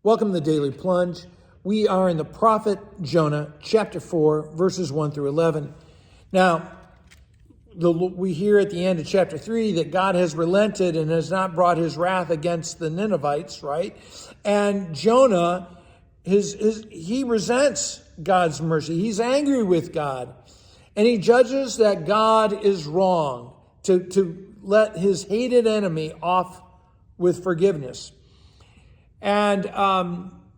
Welcome to the Daily Plunge. We are in the prophet Jonah, chapter 4, verses 1 through 11. Now, we hear at the end of chapter 3 that God has relented and has not brought his wrath against the Ninevites, right? And Jonah, he resents God's mercy. He's angry with God. And he judges that God is wrong to let his hated enemy off with forgiveness. And,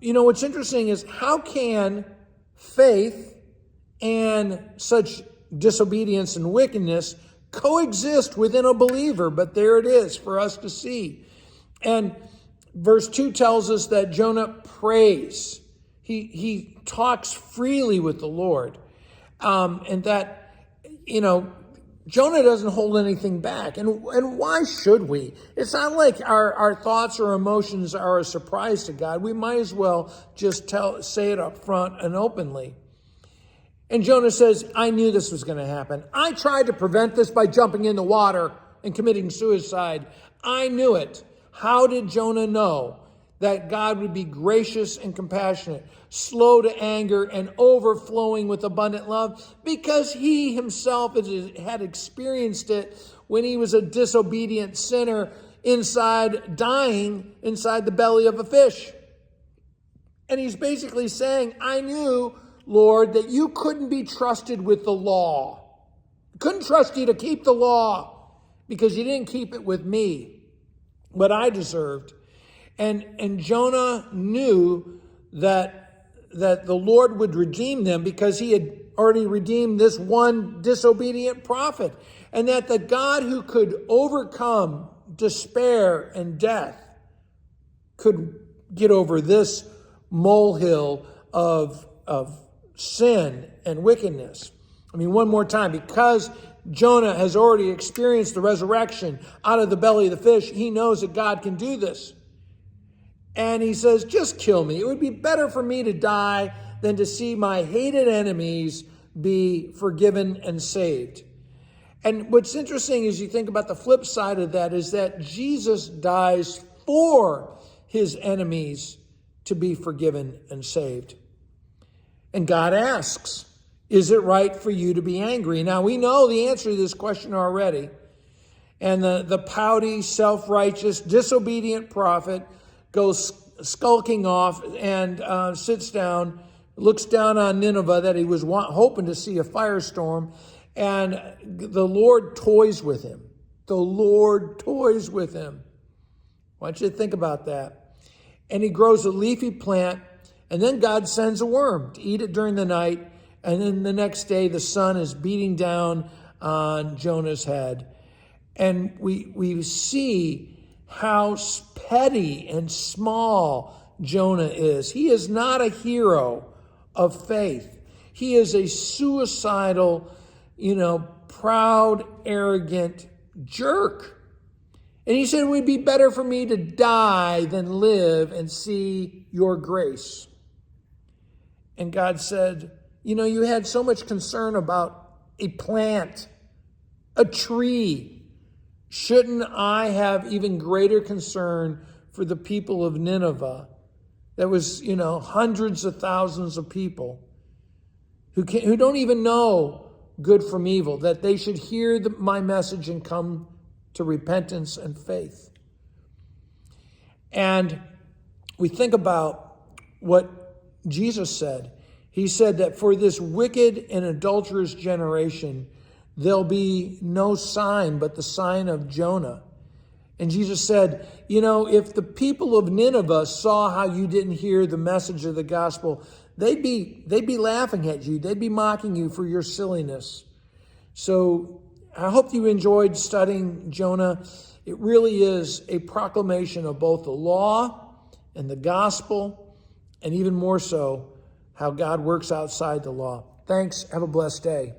what's interesting is how can faith and such disobedience and wickedness coexist within a believer? But there it is for us to see. And verse 2 tells us that Jonah prays. He talks freely with the Lord. And that, Jonah doesn't hold anything back. And why should we? It's not like our thoughts or emotions are a surprise to God. We might as well just say it up front and openly. And Jonah says, I knew this was going to happen. I tried to prevent this by jumping in the water and committing suicide. I knew it. How did Jonah know that God would be gracious and compassionate, slow to anger, and overflowing with abundant love? Because he himself had experienced it when he was a disobedient sinner dying inside the belly of a fish. And he's basically saying, I knew, Lord, that you couldn't be trusted with the law. Couldn't trust you to keep the law because you didn't keep it with me, what I deserved. And Jonah knew that the Lord would redeem them because he had already redeemed this one disobedient prophet. And that the God who could overcome despair and death could get over this molehill of sin and wickedness. I mean, one more time, because Jonah has already experienced the resurrection out of the belly of the fish, he knows that God can do this. And he says, just kill me. It would be better for me to die than to see my hated enemies be forgiven and saved. And what's interesting is you think about the flip side of that is that Jesus dies for his enemies to be forgiven and saved. And God asks, is it right for you to be angry? Now, we know the answer to this question already. And the pouty, self-righteous, disobedient prophet goes skulking off and sits down, looks down on Nineveh that he was hoping to see a firestorm, and the Lord toys with him. The Lord toys with him. I want you to think about that. And he grows a leafy plant, and then God sends a worm to eat it during the night, and then the next day the sun is beating down on Jonah's head. And we see how petty and small Jonah is. He is not a hero of faith. He is a suicidal, proud, arrogant jerk. And he said, it would be better for me to die than live and see your grace. And God said, you had so much concern about a plant, a tree. Shouldn't I have even greater concern for the people of Nineveh? That was, hundreds of thousands of people who don't even know good from evil, that they should hear my message and come to repentance and faith. And we think about what Jesus said. He said that for this wicked and adulterous generation, there'll be no sign but the sign of Jonah. And Jesus said, if the people of Nineveh saw how you didn't hear the message of the gospel, they'd be laughing at you. They'd be mocking you for your silliness. So I hope you enjoyed studying Jonah. It really is a proclamation of both the law and the gospel, and even more so, how God works outside the law. Thanks. Have a blessed day.